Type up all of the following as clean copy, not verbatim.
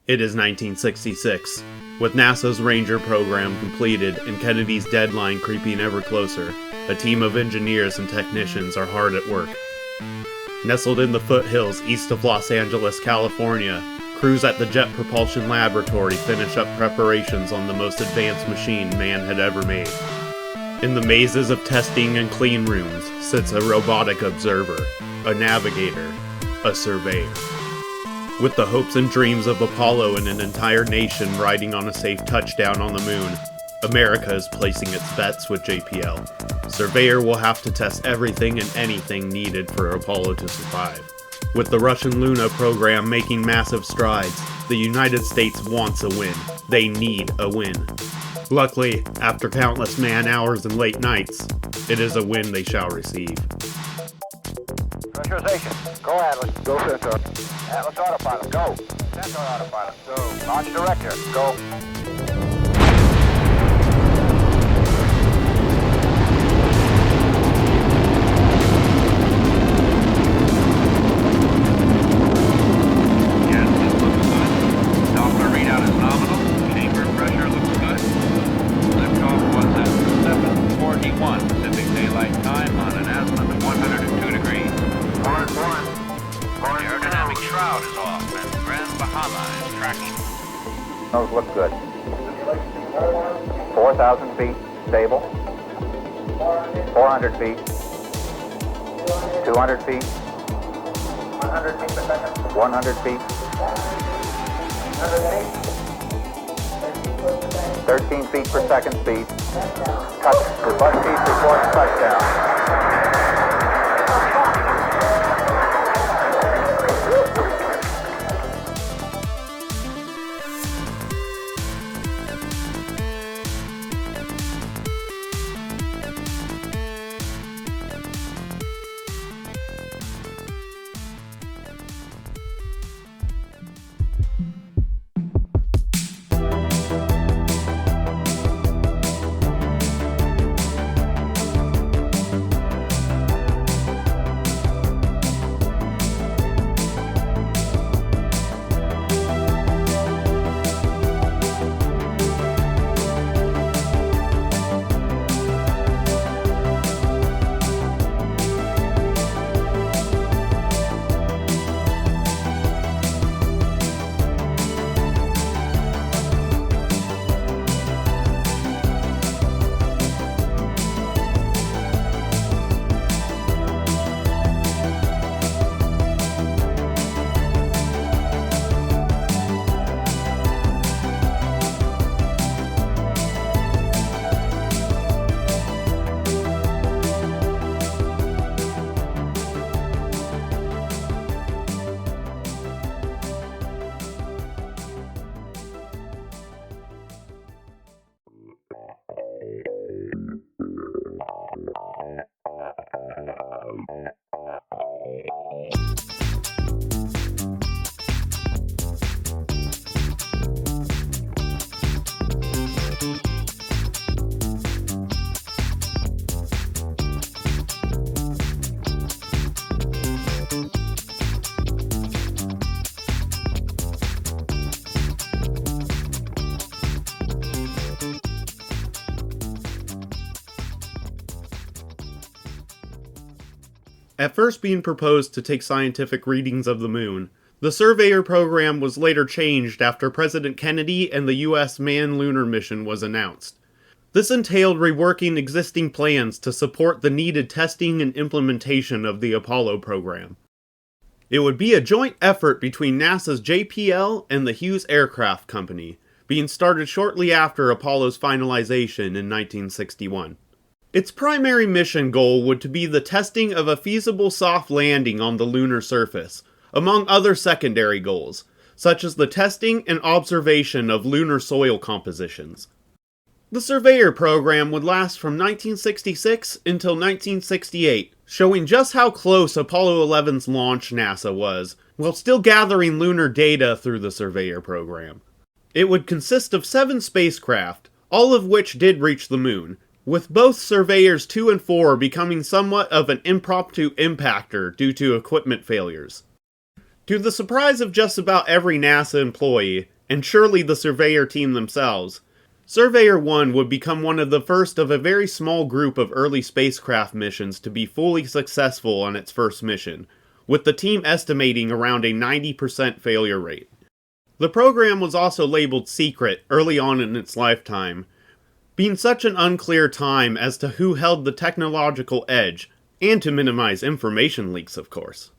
It is 1966. With NASA's Ranger program completed and Kennedy's deadline creeping ever closer, a team of engineers and technicians are hard at work. Nestled in the foothills east of Los Angeles, California, crews at the Jet Propulsion Laboratory finish up preparations on the most advanced machine man had ever made. In the mazes of testing and clean rooms sits a robotic observer, a navigator, a surveyor. With the hopes and dreams of Apollo and an entire nation riding on a safe touchdown on the moon, America is placing its bets with JPL. Surveyor will have to test everything and anything needed for Apollo to survive. With the Russian lunar program making massive strides, the United States wants a win. They need a win. Luckily, after countless man-hours and late nights, it is a win they shall receive. Pressurization. Go Atlas. Go Centaur. Atlas autopilot. Go. Centaur autopilot. Go. Launch director. Go. Those look good. 4,000 feet, stable. 400 feet. 200 feet. 100 feet per second. 100 feet. 13 feet per second speed. Touch. The bus piece reports touchdown. At first being proposed to take scientific readings of the moon, the Surveyor program was later changed after President Kennedy and the U.S. manned lunar mission was announced. This entailed reworking existing plans to support the needed testing and implementation of the Apollo program. It would be a joint effort between NASA's JPL and the Hughes Aircraft Company, being started shortly after Apollo's finalization in 1961. Its primary mission goal would to be the testing of a feasible soft landing on the lunar surface, among other secondary goals, such as the testing and observation of lunar soil compositions. The Surveyor program would last from 1966 until 1968, showing just how close Apollo 11's launch NASA was, while still gathering lunar data through the Surveyor program. It would consist of 7 spacecraft, all of which did reach the moon, with both Surveyors 2 and 4 becoming somewhat of an impromptu impactor due to equipment failures. To the surprise of just about every NASA employee, and surely the Surveyor team themselves. Surveyor 1 would become one of the first of a very small group of early spacecraft missions to be fully successful on its first mission, with the team estimating around a 90% failure rate. The program was also labeled secret early on in its lifetime, being such an unclear time as to who held the technological edge, and to minimize information leaks, of course.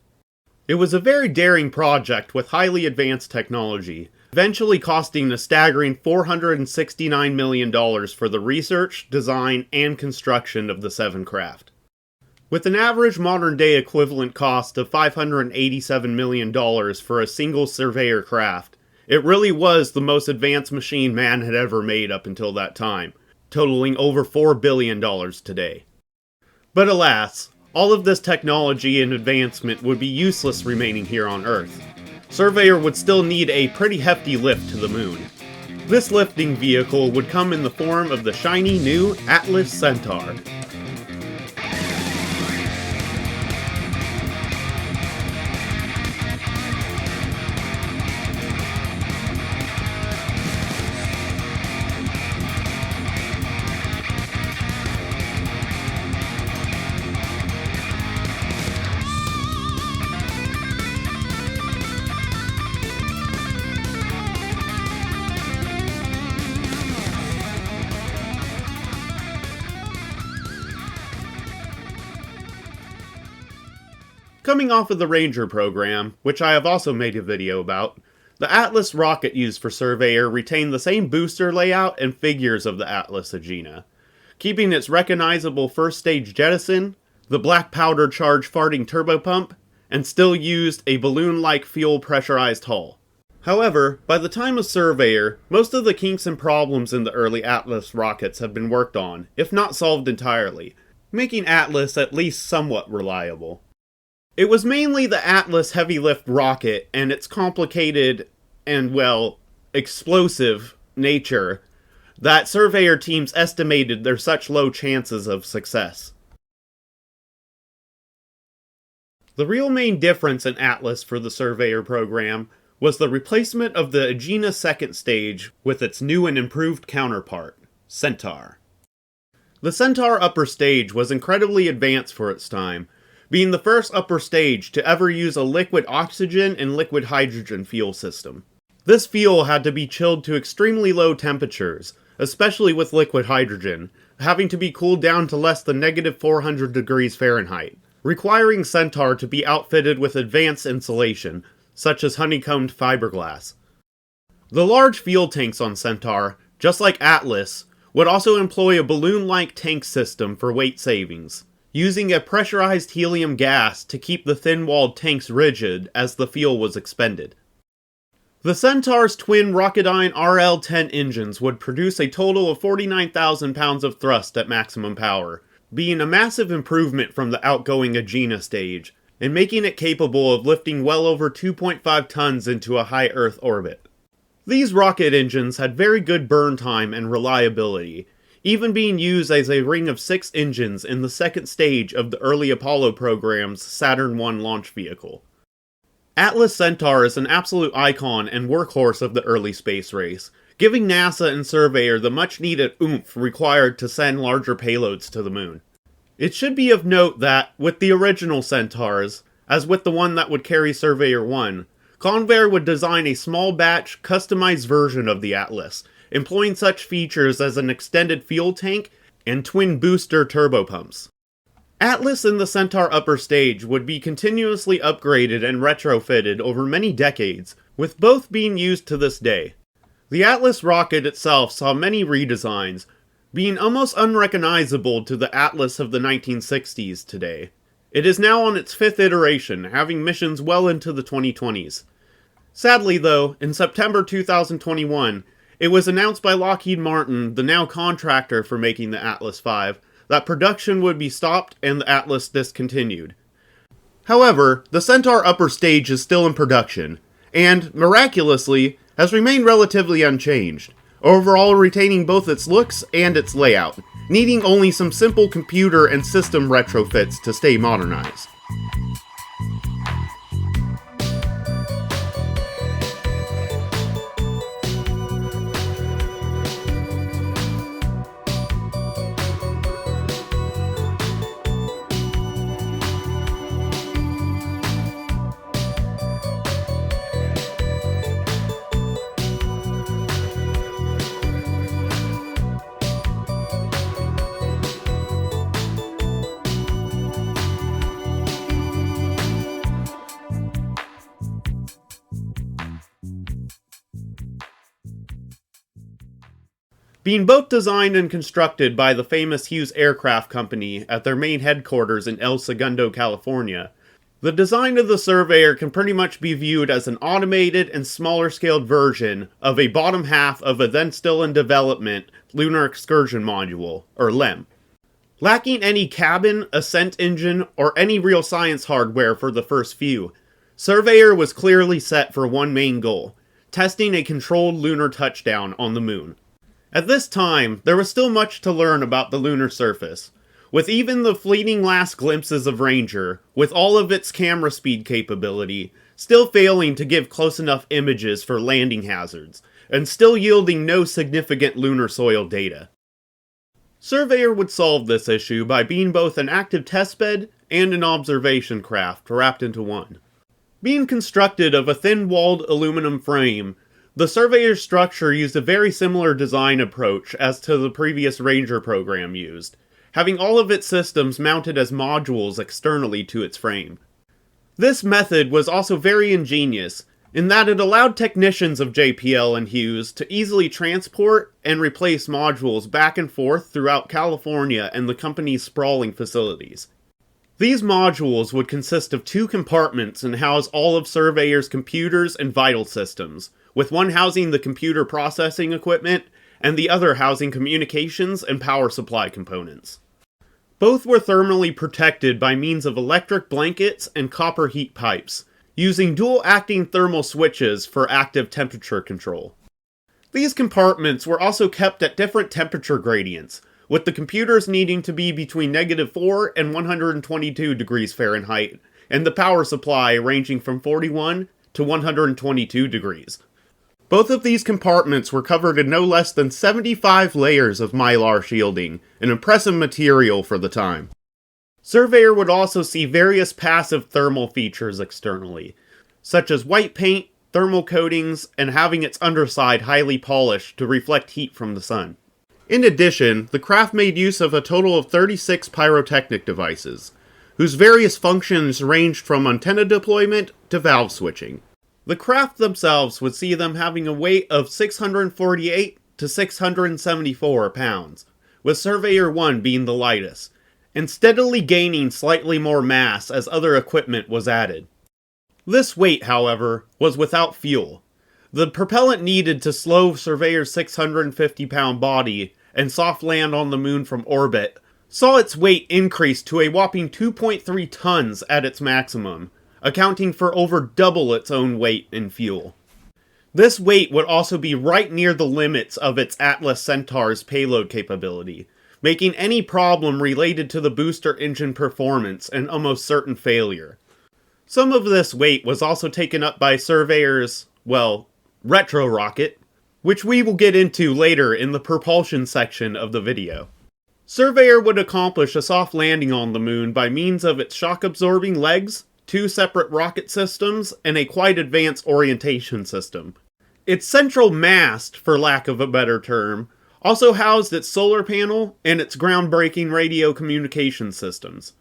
It was a very daring project with highly advanced technology, eventually costing a staggering $469 million for the research, design, and construction of the 7 craft. With an average modern-day equivalent cost of $587 million for a single Surveyor craft, it really was the most advanced machine man had ever made up until that time, totaling over $4 billion today. But alas, all of this technology and advancement would be useless remaining here on Earth. Surveyor would still need a pretty hefty lift to the moon. This lifting vehicle would come in the form of the shiny new Atlas Centaur. Coming off of the Ranger program, which I have also made a video about, the Atlas rocket used for Surveyor retained the same booster layout and figures of the Atlas Agena, keeping its recognizable first stage jettison, the black powder charged farting turbopump, and still used a balloon-like fuel pressurized hull. However, by the time of Surveyor, most of the kinks and problems in the early Atlas rockets have been worked on, if not solved entirely, making Atlas at least somewhat reliable. It was mainly the Atlas heavy lift rocket and its complicated and, well, explosive nature that Surveyor teams estimated their such low chances of success. The real main difference in Atlas for the Surveyor program was the replacement of the Agena second stage with its new and improved counterpart, Centaur. The Centaur upper stage was incredibly advanced for its time, being the first upper stage to ever use a liquid oxygen and liquid hydrogen fuel system. This fuel had to be chilled to extremely low temperatures, especially with liquid hydrogen, having to be cooled down to less than -400 degrees Fahrenheit, requiring Centaur to be outfitted with advanced insulation, such as honeycombed fiberglass. The large fuel tanks on Centaur, just like Atlas, would also employ a balloon-like tank system for weight savings, using a pressurized helium gas to keep the thin-walled tanks rigid as the fuel was expended. The Centaur's twin Rocketdyne RL-10 engines would produce a total of 49,000 pounds of thrust at maximum power, being a massive improvement from the outgoing Agena stage, and making it capable of lifting well over 2.5 tons into a high Earth orbit. These rocket engines had very good burn time and reliability, even being used as a ring of 6 engines in the second stage of the early Apollo program's Saturn I launch vehicle. Atlas Centaur is an absolute icon and workhorse of the early space race, giving NASA and Surveyor the much-needed oomph required to send larger payloads to the moon. It should be of note that, with the original Centaurs, as with the one that would carry Surveyor 1, Convair would design a small batch, customized version of the Atlas, employing such features as an extended fuel tank and twin booster turbopumps. Atlas and the Centaur upper stage would be continuously upgraded and retrofitted over many decades, with both being used to this day. The Atlas rocket itself saw many redesigns, being almost unrecognizable to the Atlas of the 1960s today. It is now on its 5th iteration, having missions well into the 2020s. Sadly though, in September 2021, it was announced by Lockheed Martin, the now contractor for making the Atlas V, that production would be stopped and the Atlas discontinued. However, the Centaur upper stage is still in production, and, miraculously, has remained relatively unchanged, overall retaining both its looks and its layout, needing only some simple computer and system retrofits to stay modernized. Being both designed and constructed by the famous Hughes Aircraft Company at their main headquarters in El Segundo, California, the design of the Surveyor can pretty much be viewed as an automated and smaller-scaled version of a bottom half of a then still in development Lunar Excursion Module, or LEM. Lacking any cabin, ascent engine, or any real science hardware for the first few, Surveyor was clearly set for one main goal: testing a controlled lunar touchdown on the moon. At this time, there was still much to learn about the lunar surface, with even the fleeting last glimpses of Ranger, with all of its camera speed capability, still failing to give close enough images for landing hazards, and still yielding no significant lunar soil data. Surveyor would solve this issue by being both an active testbed and an observation craft wrapped into one. Being constructed of a thin-walled aluminum frame, the Surveyor's structure used a very similar design approach as to the previous Ranger program used, having all of its systems mounted as modules externally to its frame. This method was also very ingenious, in that it allowed technicians of JPL and Hughes to easily transport and replace modules back and forth throughout California and the company's sprawling facilities. These modules would consist of 2 compartments and house all of Surveyor's computers and vital systems, with one housing the computer processing equipment, and the other housing communications and power supply components. Both were thermally protected by means of electric blankets and copper heat pipes, using dual-acting thermal switches for active temperature control. These compartments were also kept at different temperature gradients, with the computers needing to be between -4 and 122 degrees Fahrenheit, and the power supply ranging from 41 to 122 degrees. Both of these compartments were covered in no less than 75 layers of mylar shielding, an impressive material for the time. Surveyor would also see various passive thermal features externally, such as white paint, thermal coatings, and having its underside highly polished to reflect heat from the sun. In addition, the craft made use of a total of 36 pyrotechnic devices, whose various functions ranged from antenna deployment to valve switching. The craft themselves would see them having a weight of 648 to 674 pounds, with Surveyor 1 being the lightest, and steadily gaining slightly more mass as other equipment was added. This weight, however, was without fuel. The propellant needed to slow Surveyor's 650-pound body and soft land on the moon from orbit saw its weight increase to a whopping 2.3 tons at its maximum, accounting for over double its own weight in fuel. This weight would also be right near the limits of its Atlas Centaur's payload capability, making any problem related to the booster engine performance an almost certain failure. Some of this weight was also taken up by Surveyor's, retro rocket, which we will get into later in the propulsion section of the video. Surveyor would accomplish a soft landing on the moon by means of its shock-absorbing legs, 2 separate rocket systems, and a quite advanced orientation system. Its central mast, for lack of a better term, also housed its solar panel and its groundbreaking radio communication systems.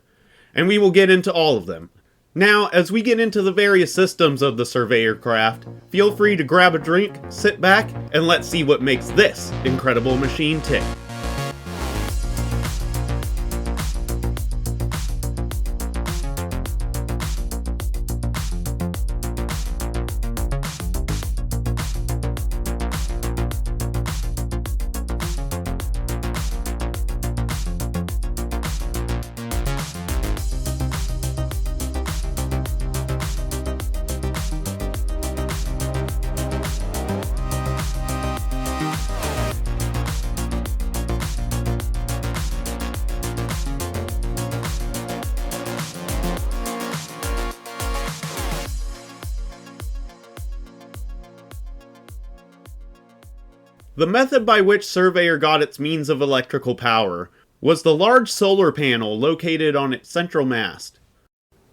And we will get into all of them. Now, as we get into the various systems of the Surveyor craft, feel free to grab a drink, sit back, and let's see what makes this incredible machine tick. The method by which Surveyor got its means of electrical power was the large solar panel located on its central mast.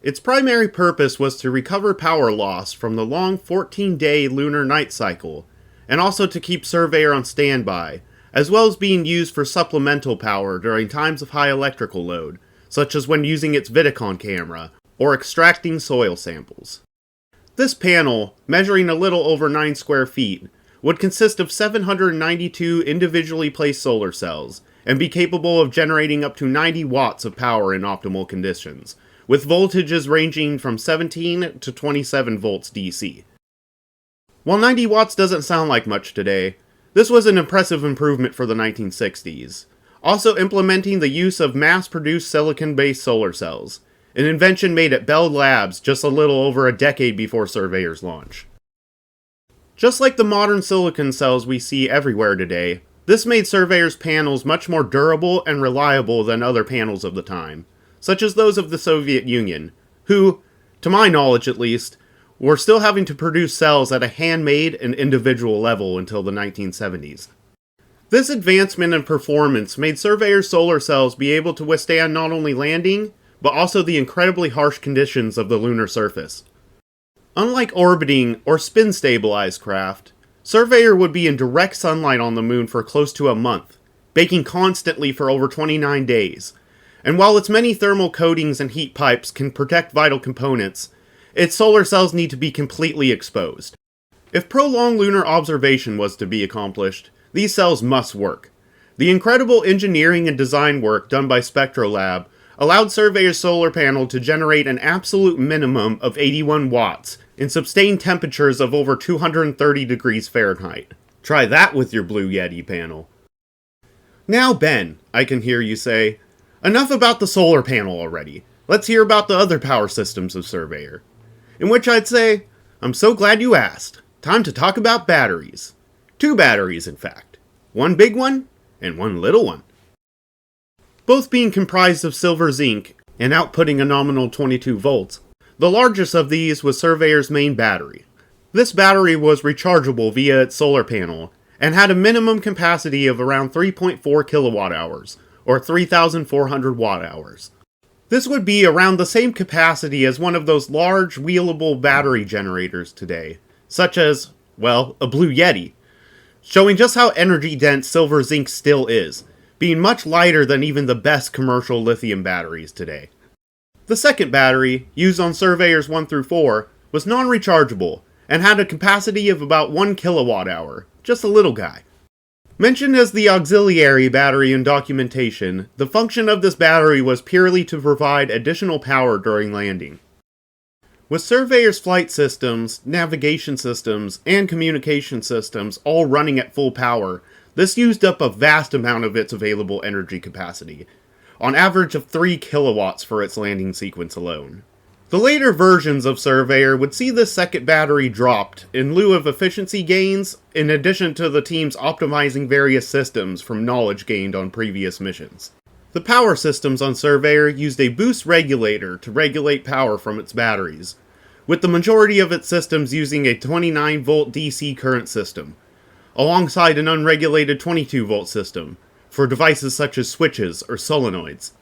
Its primary purpose was to recover power loss from the long 14-day lunar night cycle, and also to keep Surveyor on standby, as well as being used for supplemental power during times of high electrical load, such as when using its Vidicon camera, or extracting soil samples. This panel, measuring a little over 9 square feet, would consist of 792 individually placed solar cells, and be capable of generating up to 90 watts of power in optimal conditions, with voltages ranging from 17 to 27 volts DC. While 90 watts doesn't sound like much today, this was an impressive improvement for the 1960s, also implementing the use of mass-produced silicon-based solar cells, an invention made at Bell Labs just a little over a decade before Surveyor's launch. Just like the modern silicon cells we see everywhere today, this made Surveyor's panels much more durable and reliable than other panels of the time, such as those of the Soviet Union, who, to my knowledge at least, were still having to produce cells at a handmade and individual level until the 1970s. This advancement in performance made Surveyor's solar cells be able to withstand not only landing, but also the incredibly harsh conditions of the lunar surface. Unlike orbiting or spin-stabilized craft, Surveyor would be in direct sunlight on the moon for close to a month, baking constantly for over 29 days, and while its many thermal coatings and heat pipes can protect vital components, its solar cells need to be completely exposed. If prolonged lunar observation was to be accomplished, these cells must work. The incredible engineering and design work done by Spectrolab allowed Surveyor's solar panel to generate an absolute minimum of 81 watts in sustained temperatures of over 230 degrees Fahrenheit. Try that with your Blue Yeti panel. Now, Ben, I can hear you say, enough about the solar panel already. Let's hear about the other power systems of Surveyor. In which I'd say, I'm so glad you asked. Time to talk about batteries. 2 batteries, in fact. One big one, and one little one. Both being comprised of silver zinc, and outputting a nominal 22 volts. The largest of these was Surveyor's main battery. This battery was rechargeable via its solar panel, and had a minimum capacity of around 3.4 kilowatt hours, or 3,400 watt hours. This would be around the same capacity as one of those large, wheelable battery generators today, such as, well, a Blue Yeti, showing just how energy-dense silver zinc still is, being much lighter than even the best commercial lithium batteries today. The second battery, used on Surveyors 1 through 4, was non-rechargeable, and had a capacity of about 1 kilowatt hour, just a little guy. Mentioned as the auxiliary battery in documentation, the function of this battery was purely to provide additional power during landing. With Surveyor's flight systems, navigation systems, and communication systems all running at full power, this used up a vast amount of its available energy capacity, on average of 3 kilowatts for its landing sequence alone. The later versions of Surveyor would see this second battery dropped in lieu of efficiency gains, in addition to the teams optimizing various systems from knowledge gained on previous missions. The power systems on Surveyor used a boost regulator to regulate power from its batteries, with the majority of its systems using a 29 volt DC current system, alongside an unregulated 22 volt system, for devices such as switches or solenoids.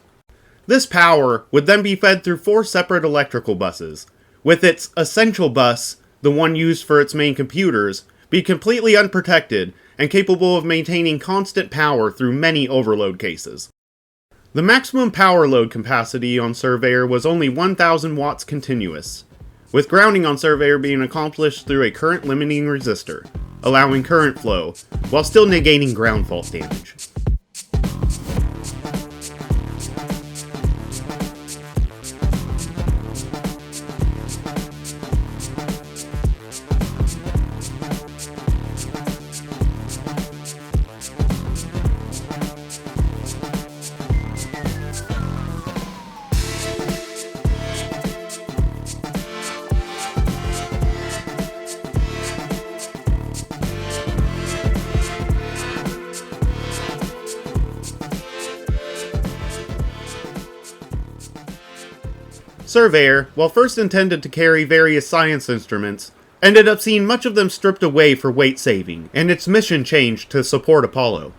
This power would then be fed through 4 separate electrical buses, with its essential bus, the one used for its main computers, be completely unprotected and capable of maintaining constant power through many overload cases. The maximum power load capacity on Surveyor was only 1,000 watts continuous, with grounding on Surveyor being accomplished through a current limiting resistor, allowing current flow, while still negating ground fault damage. Surveyor, while first intended to carry various science instruments, ended up seeing much of them stripped away for weight saving, and its mission changed to support Apollo.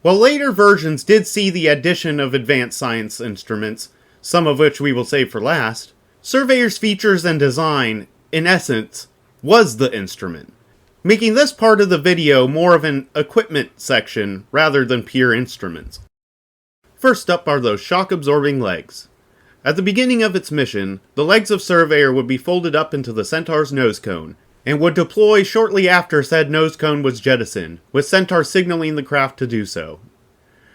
While later versions did see the addition of advanced science instruments, some of which we will save for last, Surveyor's features and design, in essence, was the instrument, making this part of the video more of an equipment section rather than pure instruments. First up are those shock-absorbing legs. At the beginning of its mission, the legs of Surveyor would be folded up into the Centaur's nose cone, and would deploy shortly after said nose cone was jettisoned, with Centaur signaling the craft to do so.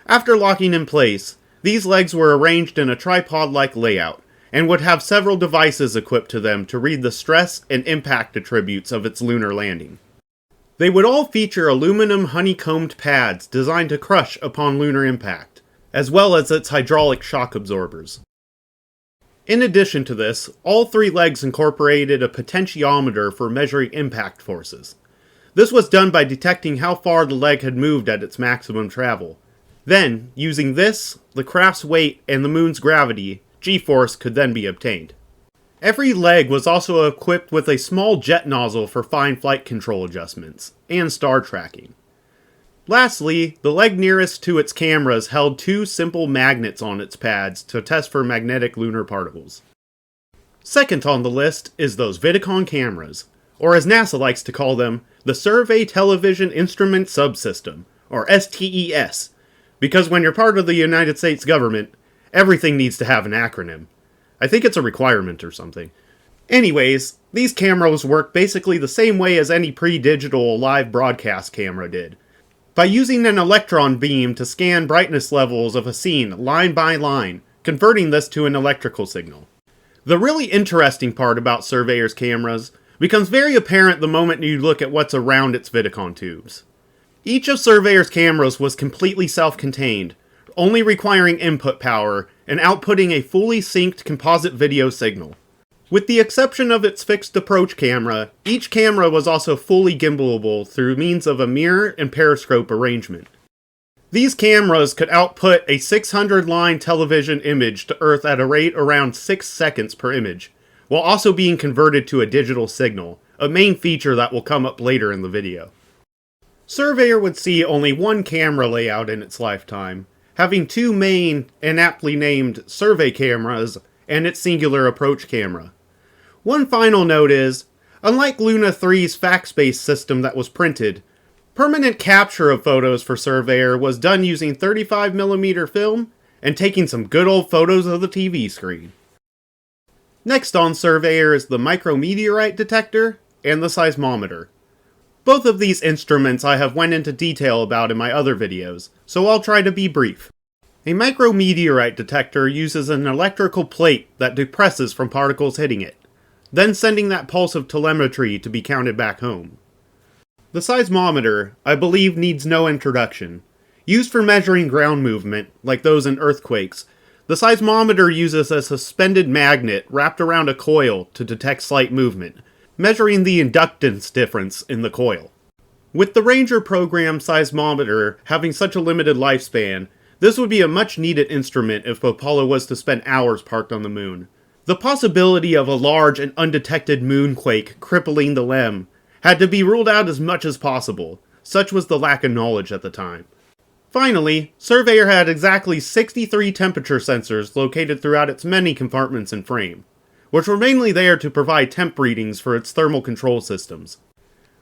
After locking in place, these legs were arranged in a tripod-like layout, and would have several devices equipped to them to read the stress and impact attributes of its lunar landing. They would all feature aluminum honeycombed pads designed to crush upon lunar impact, as well as its hydraulic shock absorbers. In addition to this, all three legs incorporated a potentiometer for measuring impact forces. This was done by detecting how far the leg had moved at its maximum travel. Then, using this, the craft's weight, and the moon's gravity, G-force could then be obtained. Every leg was also equipped with a small jet nozzle for fine flight control adjustments, and star tracking. Lastly, the leg nearest to its cameras held two simple magnets on its pads to test for magnetic lunar particles. Second on the list is those Vidicon cameras, or as NASA likes to call them, the Survey Television Instrument Subsystem, or STES, because when you're part of the United States government, everything needs to have an acronym. I think it's a requirement or something. Anyways, these cameras work basically the same way as any pre-digital live broadcast camera did, by using an electron beam to scan brightness levels of a scene line by line, converting this to an electrical signal. The really interesting part about Surveyor's cameras becomes very apparent the moment you look at what's around its Vidicon tubes. Each of Surveyor's cameras was completely self-contained, only requiring input power and outputting a fully synced composite video signal. With the exception of its fixed approach camera, each camera was also fully gimbalable through means of a mirror and periscope arrangement. These cameras could output a 600-line television image to Earth at a rate around 6 seconds per image, while also being converted to a digital signal, a main feature that will come up later in the video. Surveyor would see only one camera layout in its lifetime, having two main and aptly named survey cameras and its singular approach camera. One final note is, unlike Luna 3's fax-based system that was printed, permanent capture of photos for Surveyor was done using 35mm film and taking some good old photos of the TV screen. Next on Surveyor is the micrometeorite detector and the seismometer. Both of these instruments I have went into detail about in my other videos, so I'll try to be brief. A micrometeorite detector uses an electrical plate that depresses from particles hitting it, then sending that pulse of telemetry to be counted back home. The seismometer, I believe, needs no introduction. Used for measuring ground movement, like those in earthquakes, the seismometer uses a suspended magnet wrapped around a coil to detect slight movement, measuring the inductance difference in the coil. With the Ranger program seismometer having such a limited lifespan, this would be a much needed instrument if Apollo was to spend hours parked on the moon. The possibility of a large and undetected moonquake crippling the LEM had to be ruled out as much as possible, such was the lack of knowledge at the time. Finally, Surveyor had exactly 63 temperature sensors located throughout its many compartments and frame, which were mainly there to provide temp readings for its thermal control systems.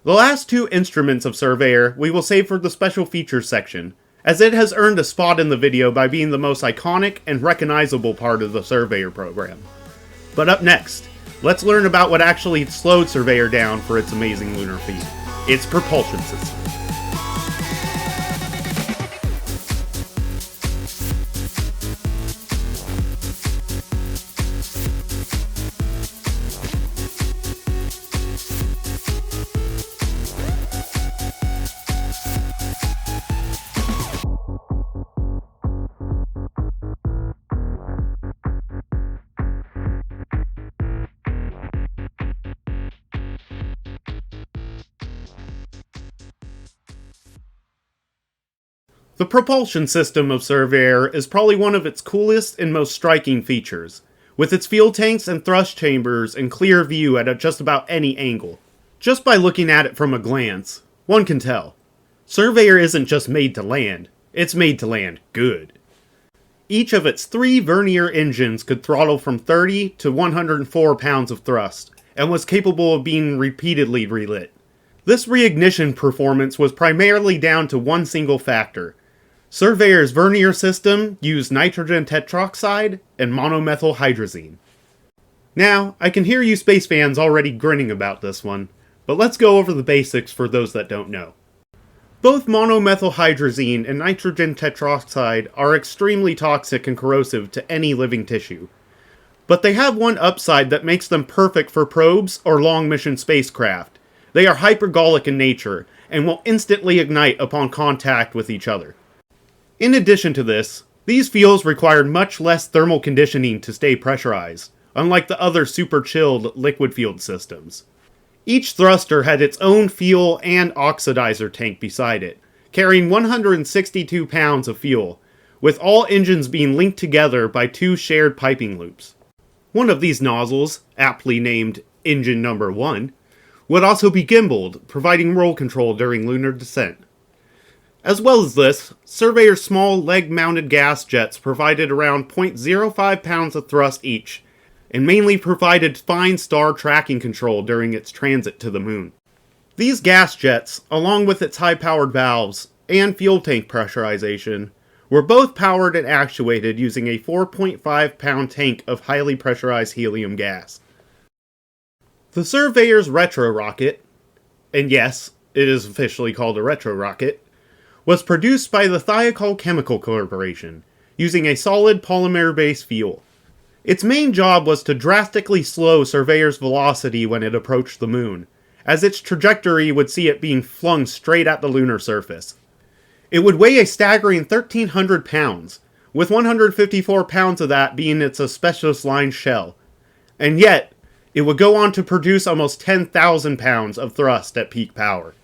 The last two instruments of Surveyor we will save for the special features section, as it has earned a spot in the video by being the most iconic and recognizable part of the Surveyor program. But up next, let's learn about what actually slowed Surveyor down for its amazing lunar feat, its propulsion system. The propulsion system of Surveyor is probably one of its coolest and most striking features, with its fuel tanks and thrust chambers in clear view at just about any angle. Just by looking at it from a glance, one can tell. Surveyor isn't just made to land, it's made to land good. Each of its 3 vernier engines could throttle from 30 to 104 pounds of thrust, and was capable of being repeatedly relit. This reignition performance was primarily down to one single factor. Surveyor's vernier system used nitrogen tetroxide and monomethyl hydrazine. Now, I can hear you space fans already grinning about this one, but let's go over the basics for those that don't know. Both monomethylhydrazine and nitrogen tetroxide are extremely toxic and corrosive to any living tissue. But they have one upside that makes them perfect for probes or long-mission spacecraft. They are hypergolic in nature, and will instantly ignite upon contact with each other. In addition to this, these fuels required much less thermal conditioning to stay pressurized, unlike the other super-chilled liquid-fueled systems. Each thruster had its own fuel and oxidizer tank beside it, carrying 162 pounds of fuel, with all engines being linked together by two shared piping loops. One of these nozzles, aptly named Engine Number 1, would also be gimbaled, providing roll control during lunar descent. As well as this, Surveyor's small leg-mounted gas jets provided around 0.05 pounds of thrust each, and mainly provided fine star tracking control during its transit to the moon. These gas jets, along with its high-powered valves and fuel tank pressurization, were both powered and actuated using a 4.5-pound tank of highly pressurized helium gas. The Surveyor's retro rocket, and yes, it is officially called a retro rocket, was produced by the Thiokol Chemical Corporation, using a solid polymer-based fuel. Its main job was to drastically slow Surveyor's velocity when it approached the moon, as its trajectory would see it being flung straight at the lunar surface. It would weigh a staggering 1,300 pounds, with 154 pounds of that being its asbestos-lined shell, and yet, it would go on to produce almost 10,000 pounds of thrust at peak power.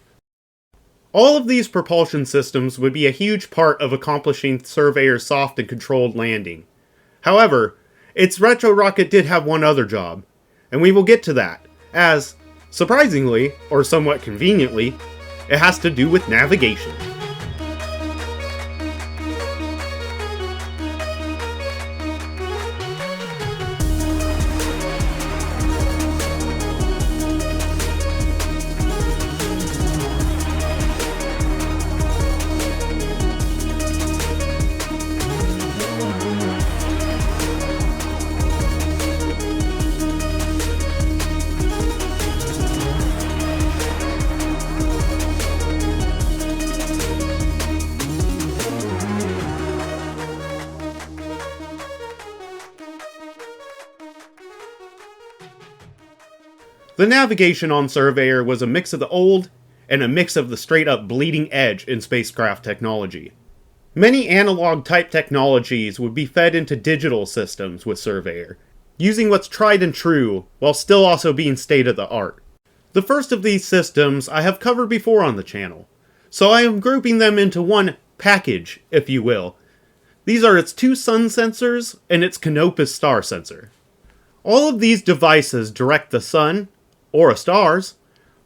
All of these propulsion systems would be a huge part of accomplishing Surveyor's soft and controlled landing. However, its retro rocket did have one other job, and we will get to that, as, surprisingly, or somewhat conveniently, it has to do with navigation. The navigation on Surveyor was a mix of the old and a mix of the straight-up bleeding edge in spacecraft technology. Many analog-type technologies would be fed into digital systems with Surveyor, using what's tried and true, while still also being state-of-the-art. The first of these systems I have covered before on the channel, so I am grouping them into one package, if you will. These are its two sun sensors and its Canopus star sensor. All of these devices direct the sun, or a star's,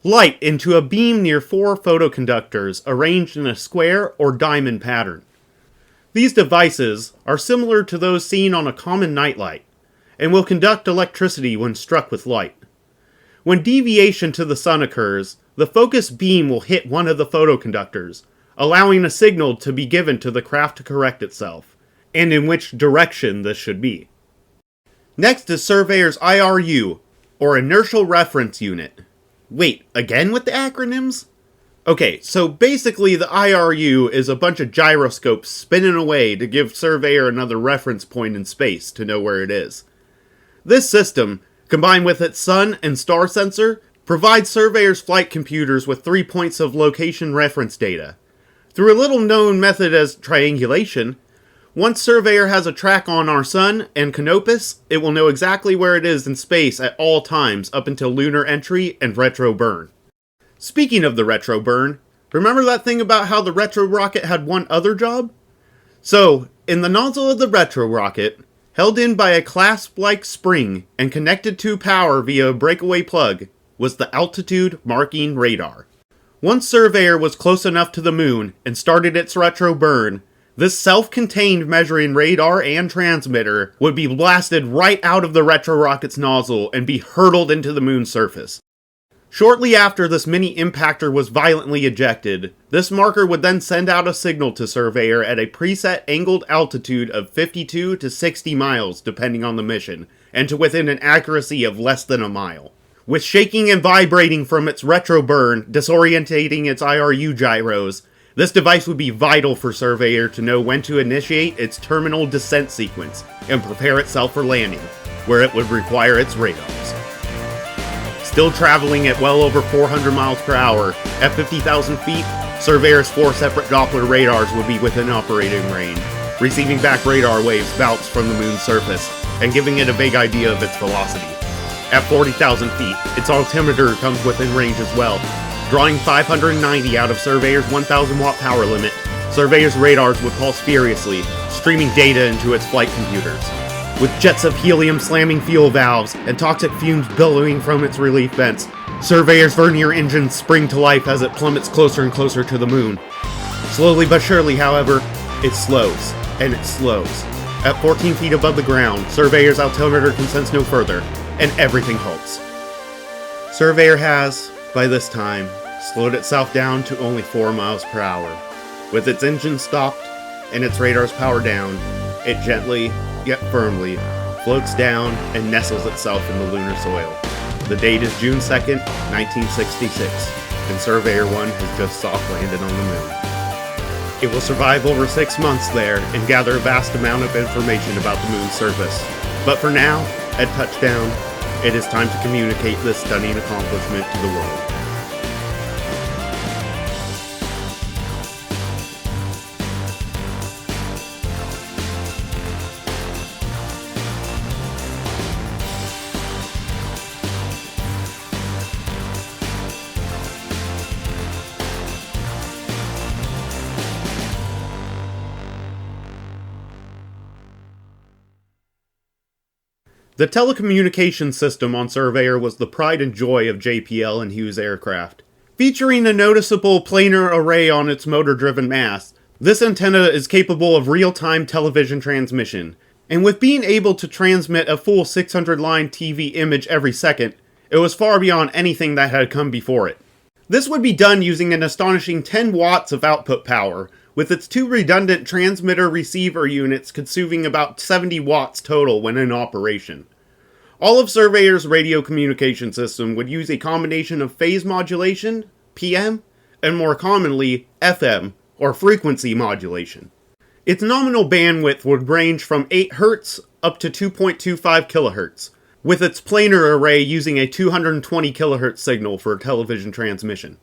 light into a beam near 4 photoconductors arranged in a square or diamond pattern. These devices are similar to those seen on a common nightlight, and will conduct electricity when struck with light. When deviation to the sun occurs, the focus beam will hit one of the photoconductors, allowing a signal to be given to the craft to correct itself, and in which direction this should be. Next is Surveyor's IRU, or Inertial Reference Unit. Wait, again with the acronyms? Okay, so basically the IRU is a bunch of gyroscopes spinning away to give Surveyor another reference point in space to know where it is. This system, combined with its sun and star sensor, provides Surveyor's flight computers with 3 points of location reference data. Through a little-known method as triangulation, once Surveyor has a track on our sun and Canopus, it will know exactly where it is in space at all times up until lunar entry and retro burn. Speaking of the retro burn, remember that thing about how the retro rocket had one other job? So, in the nozzle of the retro rocket, held in by a clasp-like spring and connected to power via a breakaway plug, was the altitude marking radar. Once Surveyor was close enough to the moon and started its retro burn, this self-contained measuring radar and transmitter would be blasted right out of the retro rocket's nozzle and be hurtled into the moon's surface. Shortly after this mini-impactor was violently ejected, this marker would then send out a signal to Surveyor at a preset angled altitude of 52 to 60 miles depending on the mission, and to within an accuracy of less than a mile. with shaking and vibrating from its retro burn, disorientating its IRU gyros. This device would be vital for Surveyor to know when to initiate its terminal descent sequence and prepare itself for landing, where it would require its radars. Still traveling at well over 400 miles per hour, at 50,000 feet, Surveyor's 4 separate Doppler radars would be within operating range, receiving back radar waves bounced from the moon's surface, and giving it a vague idea of its velocity. At 40,000 feet, its altimeter comes within range as well. Drawing 590 out of Surveyor's 1,000 watt power limit, Surveyor's radars would pulse furiously, streaming data into its flight computers. With jets of helium slamming fuel valves and toxic fumes billowing from its relief vents, Surveyor's vernier engines spring to life as it plummets closer and closer to the moon. Slowly but surely, however, it slows, and it slows. At 14 feet above the ground, Surveyor's altimeter can sense no further, and everything halts. Surveyor has, by this time, slowed itself down to only 4 miles per hour. With its engine stopped and its radars powered down, it gently, yet firmly, floats down and nestles itself in the lunar soil. The date is June 2nd, 1966, and Surveyor 1 has just soft landed on the moon. It will survive over 6 months there and gather a vast amount of information about the moon's surface. But for now, at touchdown, it is time to communicate this stunning accomplishment to the world. The telecommunications system on Surveyor was the pride and joy of JPL and Hughes aircraft. Featuring a noticeable planar array on its motor-driven mast, this antenna is capable of real-time television transmission, and with being able to transmit a full 600-line TV image every second, it was far beyond anything that had come before it. This would be done using an astonishing 10 watts of output power, with its 2 redundant transmitter-receiver units consuming about 70 watts total when in operation. All of Surveyor's radio communication system would use a combination of phase modulation, PM, and more commonly, FM, or frequency modulation. Its nominal bandwidth would range from 8 Hz up to 2.25 kHz, with its planar array using a 220 kHz signal for television transmission.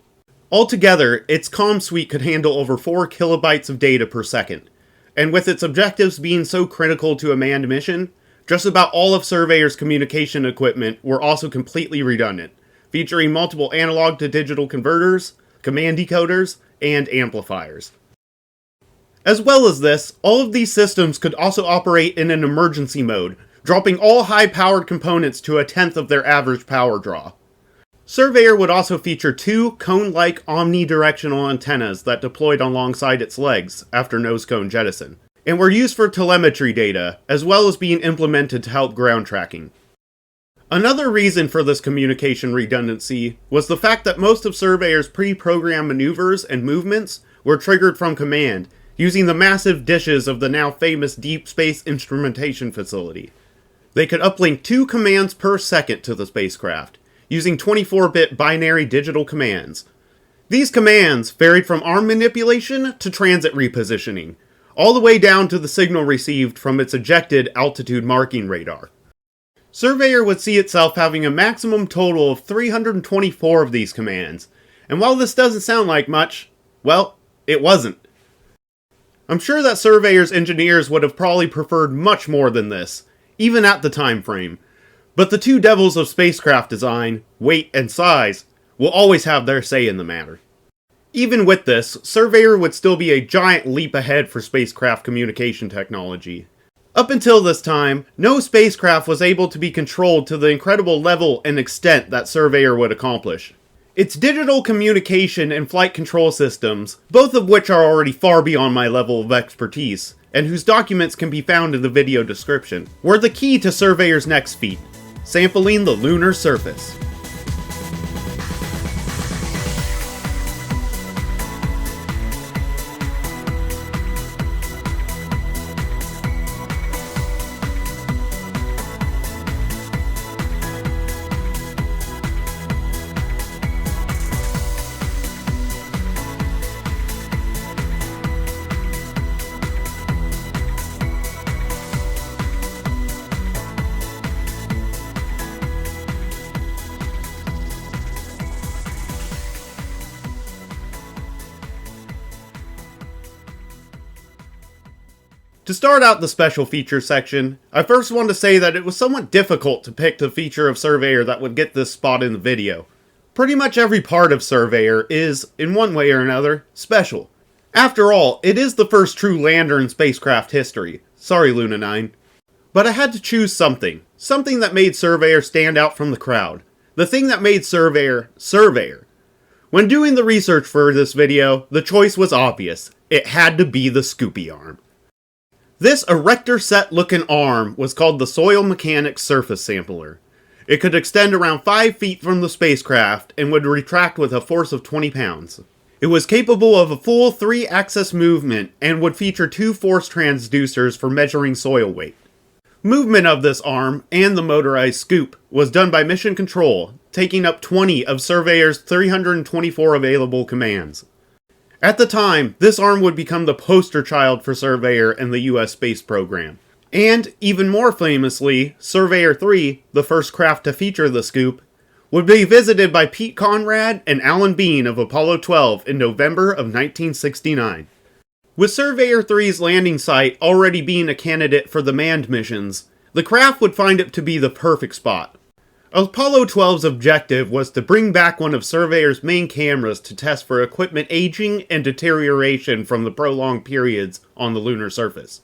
Altogether, its comm suite could handle over 4 kilobytes of data per second, and with its objectives being so critical to a manned mission, just about all of Surveyor's communication equipment were also completely redundant, featuring multiple analog to digital converters, command decoders, and amplifiers. As well as this, all of these systems could also operate in an emergency mode, dropping all high-powered components to 1/10 of their average power draw. Surveyor would also feature 2 cone-like omnidirectional antennas that deployed alongside its legs after nose cone jettison, and were used for telemetry data, as well as being implemented to help ground tracking. Another reason for this communication redundancy was the fact that most of Surveyor's pre-programmed maneuvers and movements were triggered from command, using the massive dishes of the now famous Deep Space Instrumentation Facility. They could uplink 2 commands per second to the spacecraft, using 24-bit binary digital commands. These commands varied from arm manipulation to transit repositioning, all the way down to the signal received from its ejected altitude marking radar. Surveyor would see itself having a maximum total of 324 of these commands, and while this doesn't sound like much, well, it wasn't. I'm sure that Surveyor's engineers would have probably preferred much more than this, even at the time frame, but the 2 devils of spacecraft design, weight and size, will always have their say in the matter. Even with this, Surveyor would still be a giant leap ahead for spacecraft communication technology. Up until this time, no spacecraft was able to be controlled to the incredible level and extent that Surveyor would accomplish. Its digital communication and flight control systems, both of which are already far beyond my level of expertise, and whose documents can be found in the video description, were the key to Surveyor's next feat, sampling the lunar surface. To start out the special feature section, I first want to say that it was somewhat difficult to pick the feature of Surveyor that would get this spot in the video. Pretty much every part of Surveyor is, in one way or another, special. After all, it is the first true lander in spacecraft history. Sorry, Luna 9. But I had to choose something. Something that made Surveyor stand out from the crowd. The thing that made Surveyor, Surveyor. When doing the research for this video, the choice was obvious. It had to be the Scoopy arm. This erector set looking arm was called the Soil Mechanics Surface Sampler. It could extend around 5 feet from the spacecraft and would retract with a force of 20 pounds. It was capable of a full 3-axis movement and would feature 2 force transducers for measuring soil weight. Movement of this arm, and the motorized scoop, was done by Mission Control, taking up 20 of Surveyor's 324 available commands. At the time, this arm would become the poster child for Surveyor and the US space program. And, even more famously, Surveyor 3, the first craft to feature the scoop, would be visited by Pete Conrad and Alan Bean of Apollo 12 in November of 1969. With Surveyor 3's landing site already being a candidate for the manned missions, the craft would find it to be the perfect spot. Apollo 12's objective was to bring back one of Surveyor's main cameras to test for equipment aging and deterioration from the prolonged periods on the lunar surface.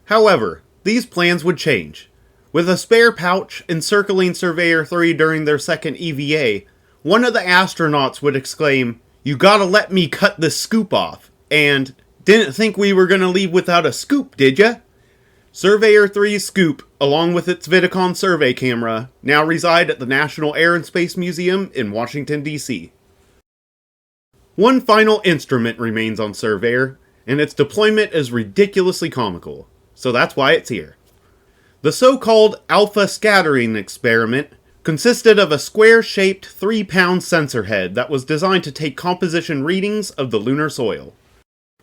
However, these plans would change. With a spare pouch encircling Surveyor 3 during their second EVA, one of the astronauts would exclaim, "You gotta let me cut this scoop off," and, "Didn't think we were gonna leave without a scoop, did ya?" Surveyor 3's scoop, along with its Vidicon survey camera, now reside at the National Air and Space Museum in Washington, D.C. One final instrument remains on Surveyor, and its deployment is ridiculously comical, so that's why it's here. The so-called alpha scattering experiment consisted of a square-shaped 3-pound sensor head that was designed to take composition readings of the lunar soil.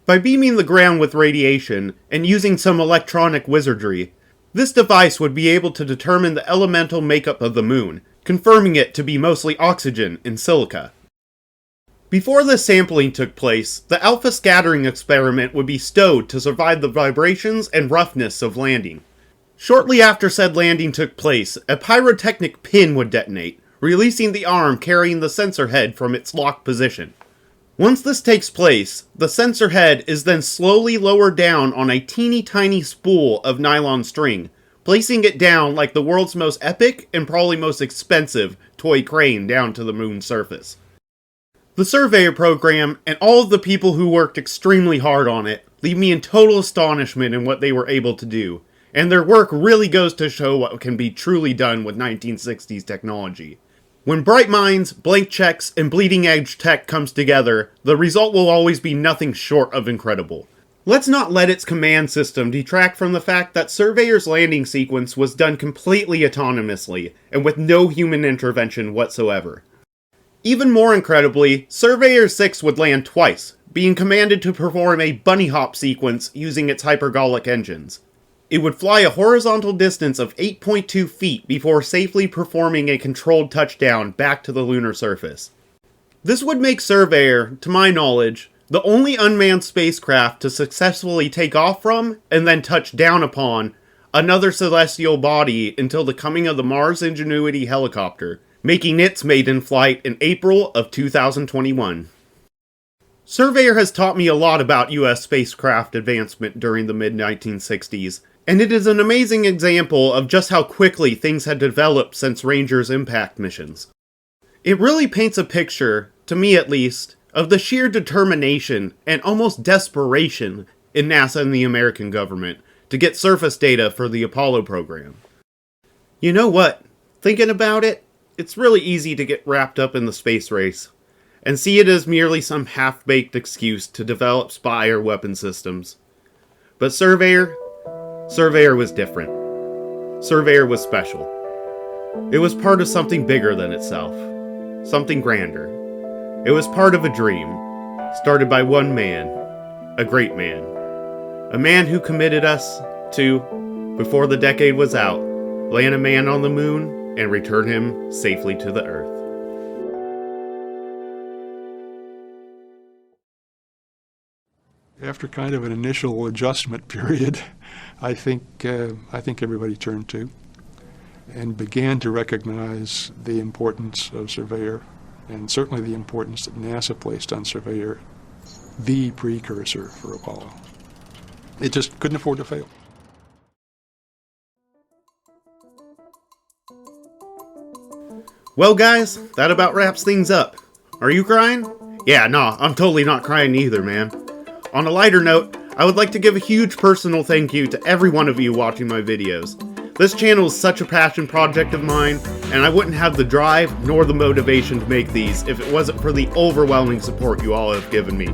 By beaming the ground with radiation, and using some electronic wizardry, this device would be able to determine the elemental makeup of the moon, confirming it to be mostly oxygen and silica. Before this sampling took place, the alpha scattering experiment would be stowed to survive the vibrations and roughness of landing. Shortly after said landing took place, a pyrotechnic pin would detonate, releasing the arm carrying the sensor head from its locked position. Once this takes place, the sensor head is then slowly lowered down on a teeny tiny spool of nylon string, placing it down like the world's most epic and probably most expensive toy crane down to the moon's surface. The Surveyor program, and all of the people who worked extremely hard on it, leave me in total astonishment in what they were able to do, and their work really goes to show what can be truly done with 1960s technology. When bright minds, blank checks, and bleeding edge tech comes together, the result will always be nothing short of incredible. Let's not let its command system detract from the fact that Surveyor's landing sequence was done completely autonomously, and with no human intervention whatsoever. Even more incredibly, Surveyor 6 would land twice, being commanded to perform a bunny hop sequence using its hypergolic engines. It would fly a horizontal distance of 8.2 feet before safely performing a controlled touchdown back to the lunar surface. This would make Surveyor, to my knowledge, the only unmanned spacecraft to successfully take off from, and then touch down upon, another celestial body until the coming of the Mars Ingenuity helicopter, making its maiden flight in April of 2021. Surveyor has taught me a lot about US spacecraft advancement during the mid-1960s, and it is an amazing example of just how quickly things had developed since Ranger's impact missions. It really paints a picture, to me at least, of the sheer determination and almost desperation in NASA and the American government to get surface data for the Apollo program. You know what? Thinking about it, it's really easy to get wrapped up in the space race, and see it as merely some half-baked excuse to develop spy or weapon systems. But Surveyor was different. Surveyor was special. It was part of something bigger than itself. Something grander. It was part of a dream, started by one man, a great man. A man who committed us to, before the decade was out, land a man on the moon and return him safely to the Earth. after kind of an initial adjustment period, I think everybody turned to and began to recognize the importance of Surveyor, and certainly the importance that NASA placed on Surveyor, the precursor for Apollo. It just couldn't afford to fail. Well guys, that about wraps things up. Are you crying? Yeah, nah, I'm totally not crying either, man. On a lighter note, I would like to give a huge personal thank you to every one of you watching my videos. This channel is such a passion project of mine, and I wouldn't have the drive nor the motivation to make these if it wasn't for the overwhelming support you all have given me.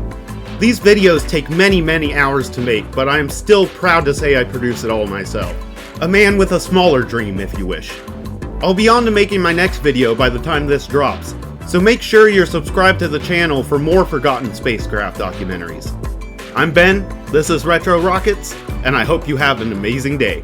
These videos take many hours to make, but I am still proud to say I produce it all myself. A man with a smaller dream, if you wish. I'll be on to making my next video by the time this drops, so make sure you're subscribed to the channel for more forgotten spacecraft documentaries. I'm Ben, this is Retro Rockets, and I hope you have an amazing day.